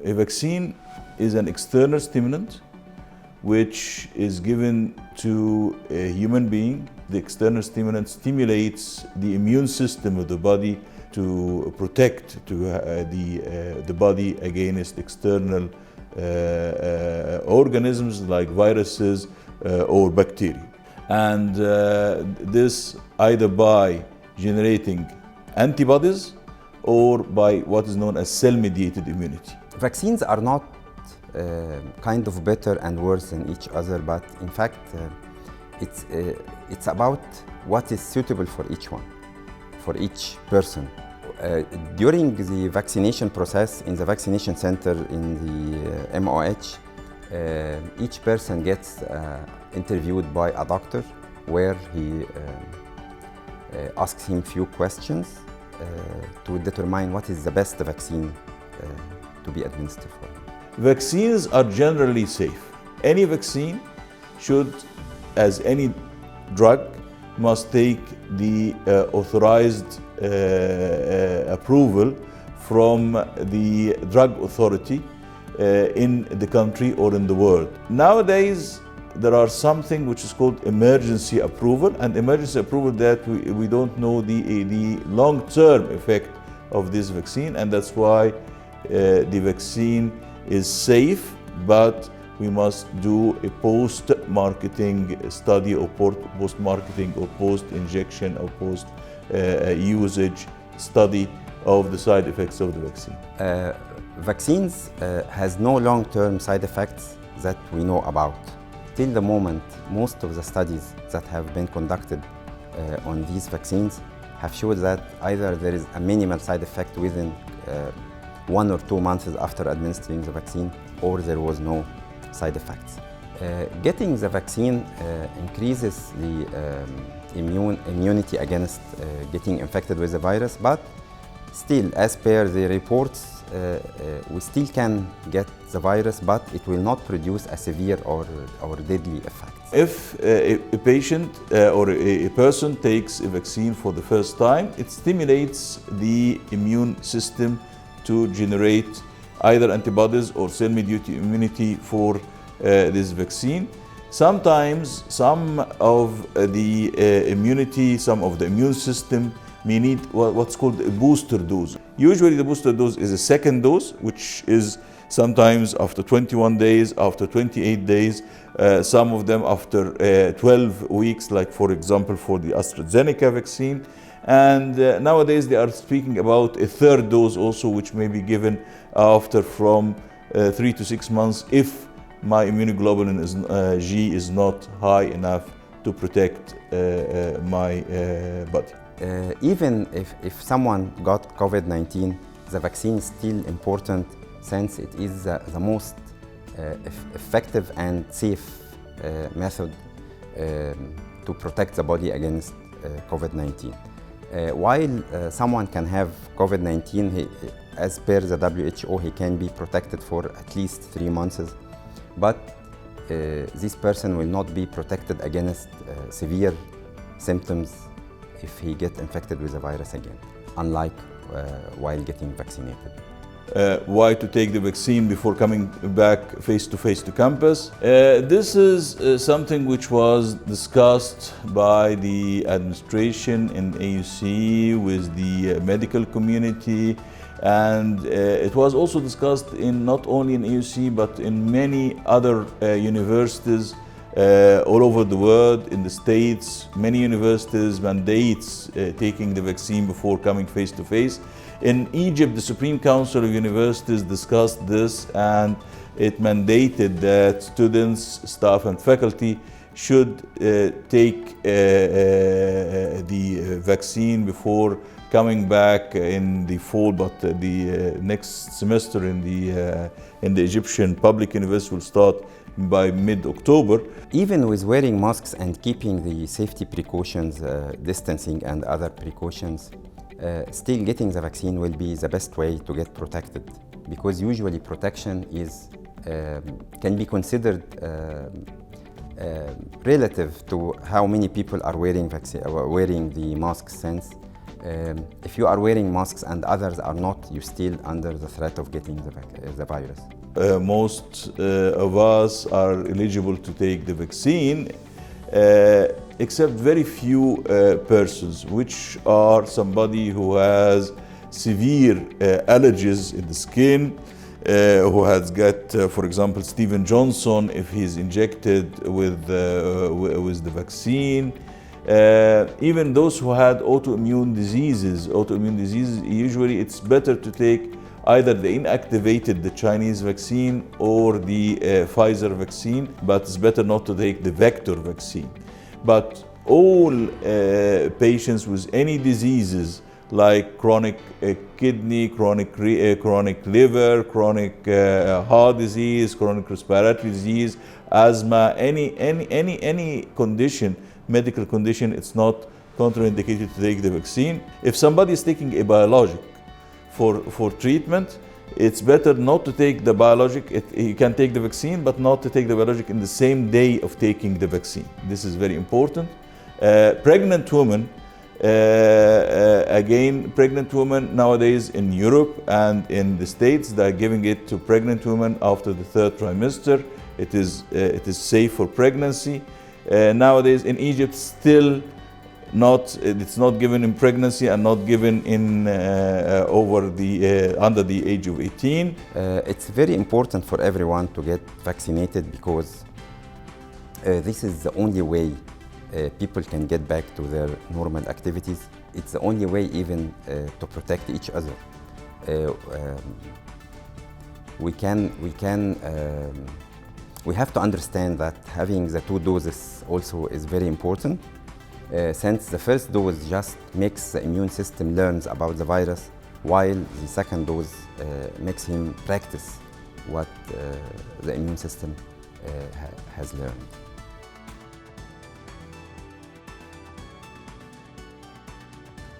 A vaccine is an external stimulant which is given to a human being. The external stimulant stimulates the immune system of the body to protect the body against external organisms like viruses or bacteria. And this either by generating antibodies or by what is known as cell-mediated immunity. Vaccines are not kind of better and worse than each other, but in fact it's about what is suitable for each one, for each person. During the vaccination process in the vaccination center in the MOH, each person gets interviewed by a doctor where he asks him few questions to determine what is the best vaccine to be administered for. Vaccines are generally safe. Any vaccine should, as any drug, must take the authorized approval from the drug authority in the country or in the world. Nowadays, there are something which is called emergency approval, and emergency approval that we don't know the long-term effect of this vaccine, and that's why the vaccine is safe, but we must do a post-marketing study or post-marketing or post-injection or post-usage study of the side effects of the vaccine. Vaccines has no long-term side effects that we know about. Till the moment, most of the studies that have been conducted on these vaccines have shown that either there is a minimal side effect within 1 or 2 months after administering the vaccine, or there was no side effects. Getting the vaccine increases the immunity against getting infected with the virus, but still, as per the reports, we still can get the virus, but it will not produce a severe or deadly effect. If a patient or a person takes a vaccine for the first time, it stimulates the immune system to generate either antibodies or cell-mediated immunity for this vaccine. Sometimes some of the immunity, some of the immune system may need what's called a booster dose. Usually the booster dose is a second dose, which is sometimes after 21 days, after 28 days, some of them after 12 weeks, like for example for the AstraZeneca vaccine. And nowadays they are speaking about a third dose also, which may be given after from 3 to 6 months if my immunoglobulin G is not high enough to protect my body. Even if someone got COVID-19, the vaccine is still important since it is the most effective and safe method to protect the body against COVID-19. While someone can have COVID-19, as per the WHO, he can be protected for at least 3 months, but this person will not be protected against severe symptoms if he gets infected with the virus again, unlike while getting vaccinated. Why to take the vaccine before coming back face-to-face to campus? This is something which was discussed by the administration in AUC with the medical community, and it was also discussed in not only in AUC but in many other universities all over the world. In the States, many universities mandates taking the vaccine before coming face-to-face. In Egypt, the Supreme Council of Universities discussed this, and it mandated that students, staff and faculty should take the vaccine before coming back in the fall, but the next semester in the Egyptian public university will start by mid-October. Even with wearing masks and keeping the safety precautions, distancing and other precautions, still getting the vaccine will be the best way to get protected, because usually protection is can be considered relative to how many people are wearing the masks, since If you are wearing masks and others are not, you're still under the threat of getting the virus. Most of us are eligible to take the vaccine, except very few persons, which are somebody who has severe allergies in the skin, who has got, for example, Stephen Johnson, if he's injected with the vaccine. Even those who had autoimmune diseases, usually it's better to take either the inactivated, the Chinese vaccine, or the Pfizer vaccine, but it's better not to take the vector vaccine. But all patients with any diseases like chronic kidney, chronic liver, chronic heart disease, chronic respiratory disease, asthma, any condition, medical condition, it's not contraindicated to take the vaccine. If somebody is taking a biologic for treatment, it's better not to take the biologic. You can take the vaccine, but not to take the biologic in the same day of taking the vaccine. This is very important. Pregnant women, again, pregnant women nowadays in Europe and in the States, they're giving it to pregnant women after the 3rd trimester. It is safe for pregnancy. Nowadays in Egypt, still it's not given in pregnancy and not given in under the age of 18. It's very important for everyone to get vaccinated, because this is the only way people can get back to their normal activities. It's the only way even to protect each other. We have to understand that having the 2 doses also is very important, since the first dose just makes the immune system learns about the virus, while the second dose makes him practice what the immune system has learned.